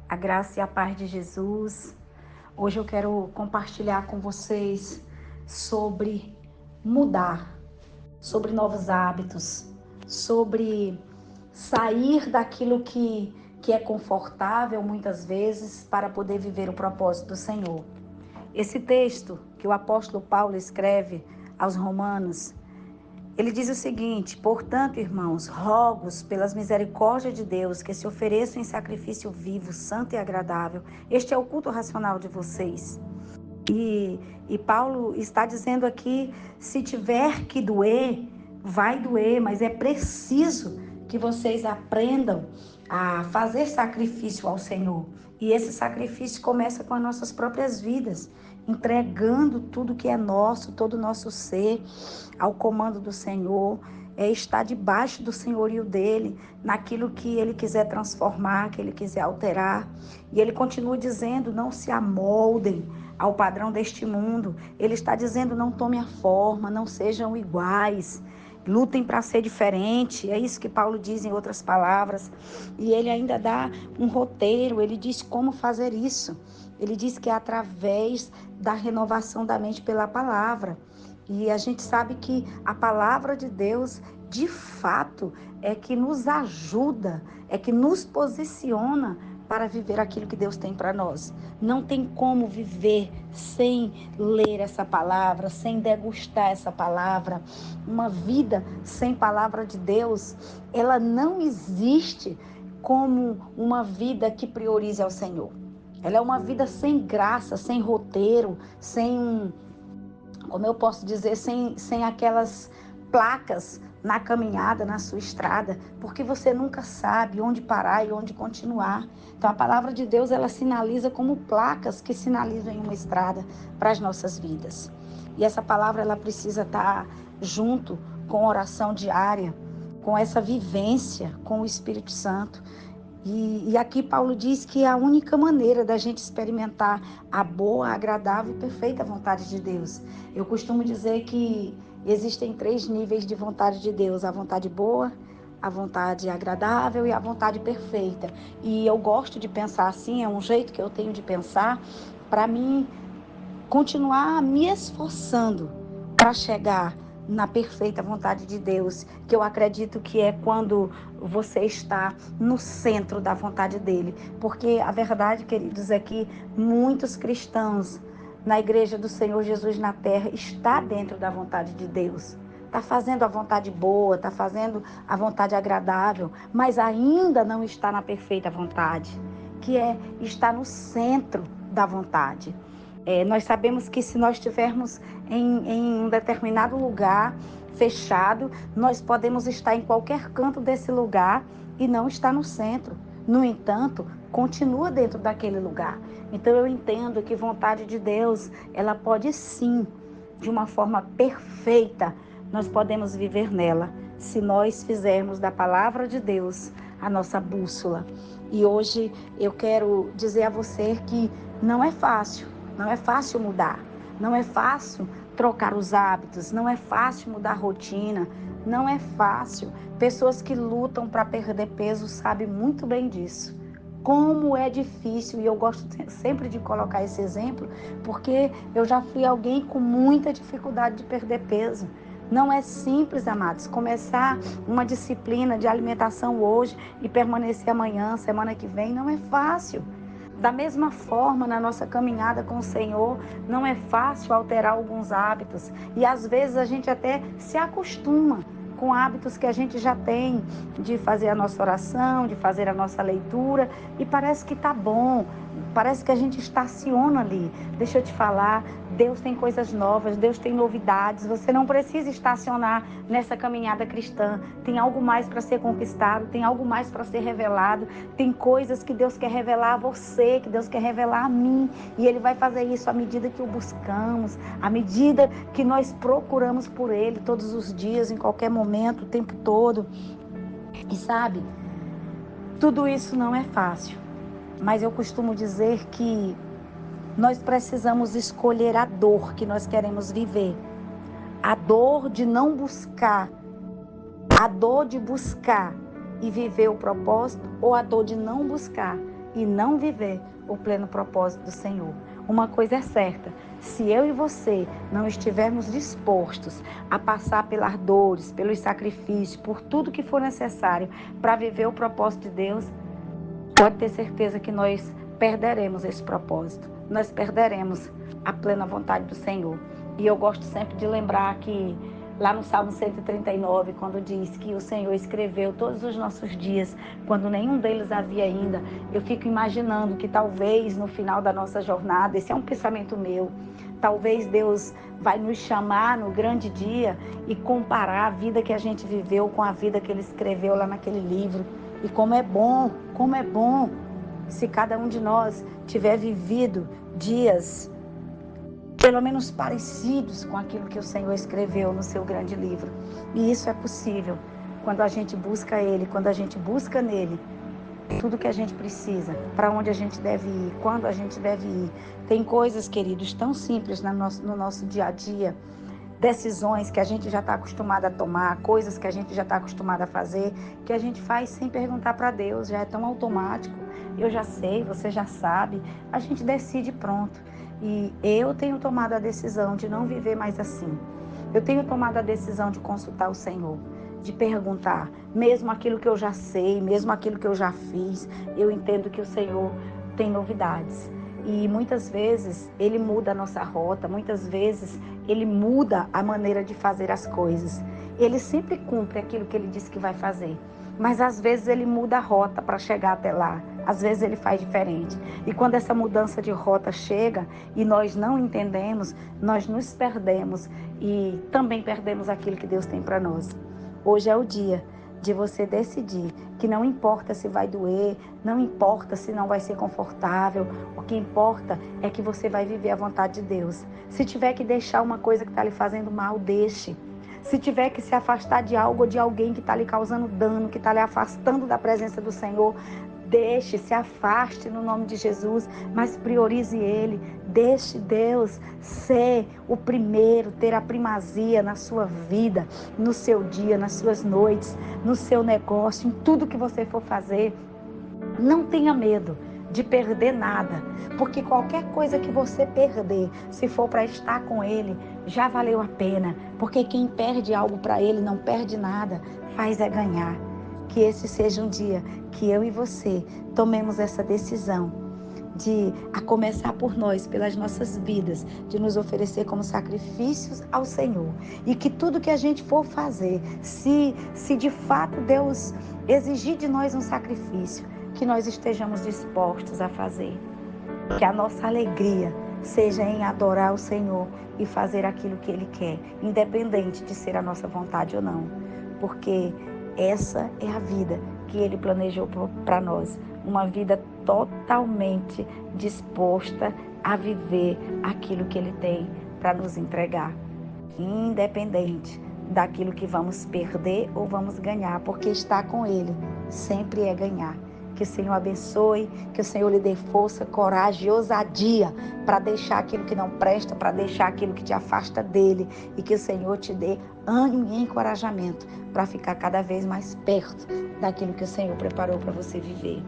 A graça e a paz de Jesus. Hoje eu quero compartilhar com vocês sobre mudar, sobre novos hábitos, sobre sair daquilo que é confortável muitas vezes para poder viver o propósito do Senhor. Esse texto que o apóstolo Paulo escreve aos Romanos, ele diz o seguinte: portanto, irmãos, rogo-os pelas misericórdias de Deus que se ofereçam em sacrifício vivo, santo e agradável. Este é o culto racional de vocês. E Paulo está dizendo aqui, se tiver que doer, vai doer, mas é preciso que vocês aprendam a fazer sacrifício ao Senhor. E esse sacrifício começa com as nossas próprias vidas, entregando tudo que é nosso, todo o nosso ser ao comando do Senhor, estar debaixo do senhorio dele, naquilo que ele quiser transformar, que ele quiser alterar. E ele continua dizendo, não se amoldem ao padrão deste mundo. Ele está dizendo, não tomem a forma, não sejam iguais, lutem para ser diferente. É isso que Paulo diz em outras palavras. E ele ainda dá um roteiro, ele diz como fazer isso. Ele diz que é através da renovação da mente pela palavra. E a gente sabe que a palavra de Deus, de fato, é que nos ajuda, é que nos posiciona para viver aquilo que Deus tem para nós. Não tem como viver sem ler essa palavra, sem degustar essa palavra. Uma vida sem palavra de Deus, ela não existe como uma vida que priorize ao Senhor. Ela é uma vida sem graça, sem roteiro, sem, como eu posso dizer, sem aquelas placas na caminhada, na sua estrada, porque você nunca sabe onde parar e onde continuar. Então a palavra de Deus, ela sinaliza como placas que sinalizam em uma estrada para as nossas vidas. E essa palavra, ela precisa estar junto com oração diária, com essa vivência com o Espírito Santo. E aqui Paulo diz que a única maneira da gente experimentar a boa, agradável e perfeita vontade de Deus. Eu costumo dizer que existem 3 níveis de vontade de Deus: a vontade boa, a vontade agradável e a vontade perfeita. E eu gosto de pensar assim, é um jeito que eu tenho de pensar para mim continuar me esforçando para chegar na perfeita vontade de Deus, que eu acredito que é quando você está no centro da vontade dele. Porque a verdade, queridos, é que muitos cristãos na igreja do Senhor Jesus na terra está dentro da vontade de Deus. Está fazendo a vontade boa, está fazendo a vontade agradável, mas ainda não está na perfeita vontade, que é estar no centro da vontade. Nós sabemos que se nós estivermos em um determinado lugar fechado, nós podemos estar em qualquer canto desse lugar e não estar no centro. No entanto, continua dentro daquele lugar. Então eu entendo que vontade de Deus, ela pode sim, de uma forma perfeita, nós podemos viver nela, se nós fizermos da palavra de Deus a nossa bússola. E hoje eu quero dizer a você que não é fácil. Não é fácil mudar, não é fácil trocar os hábitos, não é fácil mudar a rotina, não é fácil. Pessoas que lutam para perder peso sabem muito bem disso. Como é difícil, e eu gosto sempre de colocar esse exemplo, porque eu já fui alguém com muita dificuldade de perder peso. Não é simples, amados, começar uma disciplina de alimentação hoje e permanecer amanhã, semana que vem, não é fácil. Da mesma forma, na nossa caminhada com o Senhor, não é fácil alterar alguns hábitos. E às vezes a gente até se acostuma com hábitos que a gente já tem, de fazer a nossa oração, de fazer a nossa leitura, e parece que tá bom, parece que a gente estaciona ali. Deixa eu te falar, Deus tem coisas novas, Deus tem novidades, você não precisa estacionar nessa caminhada cristã. Tem algo mais para ser conquistado, tem algo mais para ser revelado, tem coisas que Deus quer revelar a você, que Deus quer revelar a mim, e Ele vai fazer isso à medida que o buscamos, à medida que nós procuramos por Ele todos os dias, em qualquer momento, o tempo todo. E sabe, tudo isso não é fácil, mas eu costumo dizer que nós precisamos escolher a dor que nós queremos viver. A dor de não buscar, a dor de buscar e viver o propósito, ou a dor de não buscar e não viver o pleno propósito do Senhor. Uma coisa é certa, se eu e você não estivermos dispostos a passar pelas dores, pelos sacrifícios, por tudo que for necessário para viver o propósito de Deus, pode ter certeza que nós perderemos esse propósito. Nós perderemos a plena vontade do Senhor. E eu gosto sempre de lembrar que lá no Salmo 139, quando diz que o Senhor escreveu todos os nossos dias, quando nenhum deles havia ainda, eu fico imaginando que talvez no final da nossa jornada, esse é um pensamento meu, talvez Deus vai nos chamar no grande dia e comparar a vida que a gente viveu com a vida que Ele escreveu lá naquele livro. E como é bom se cada um de nós tiver vivido dias pelo menos parecidos com aquilo que o Senhor escreveu no seu grande livro. E isso é possível quando a gente busca Ele, quando a gente busca nele tudo que a gente precisa, para onde a gente deve ir, quando a gente deve ir. Tem coisas, queridos, tão simples no nosso dia a dia, decisões que a gente já está acostumado a tomar, coisas que a gente já está acostumado a fazer, que a gente faz sem perguntar para Deus, já é tão automático. Eu já sei, você já sabe, a gente decide pronto. E eu tenho tomado a decisão de não viver mais assim. Eu tenho tomado a decisão de consultar o Senhor, de perguntar, mesmo aquilo que eu já sei, mesmo aquilo que eu já fiz, eu entendo que o Senhor tem novidades. E muitas vezes Ele muda a nossa rota, muitas vezes Ele muda a maneira de fazer as coisas. Ele sempre cumpre aquilo que Ele disse que vai fazer. Mas às vezes Ele muda a rota para chegar até lá. Às vezes Ele faz diferente. E quando essa mudança de rota chega e nós não entendemos, nós nos perdemos e também perdemos aquilo que Deus tem para nós. Hoje é o dia de você decidir que não importa se vai doer, não importa se não vai ser confortável, o que importa é que você vai viver a vontade de Deus. Se tiver que deixar uma coisa que está lhe fazendo mal, deixe. Se tiver que se afastar de algo ou de alguém que está lhe causando dano, que está lhe afastando da presença do Senhor, deixe, se afaste no nome de Jesus, mas priorize Ele. Deixe Deus ser o primeiro, ter a primazia na sua vida, no seu dia, nas suas noites, no seu negócio, em tudo que você for fazer. Não tenha medo de perder nada, porque qualquer coisa que você perder, se for para estar com Ele, já valeu a pena, porque quem perde algo para Ele não perde nada, faz é ganhar. Que esse seja um dia que eu e você tomemos essa decisão de, a começar por nós, pelas nossas vidas, de nos oferecer como sacrifícios ao Senhor. E que tudo que a gente for fazer, se de fato Deus exigir de nós um sacrifício, que nós estejamos dispostos a fazer. Que a nossa alegria seja em adorar o Senhor e fazer aquilo que Ele quer, independente de ser a nossa vontade ou não. Porque essa é a vida que Ele planejou para nós. Uma vida totalmente disposta a viver aquilo que Ele tem para nos entregar. Independente daquilo que vamos perder ou vamos ganhar, porque estar com Ele sempre é ganhar. Que o Senhor abençoe, que o Senhor lhe dê força, coragem e ousadia para deixar aquilo que não presta, para deixar aquilo que te afasta dele, e que o Senhor te dê ânimo e encorajamento para ficar cada vez mais perto daquilo que o Senhor preparou para você viver.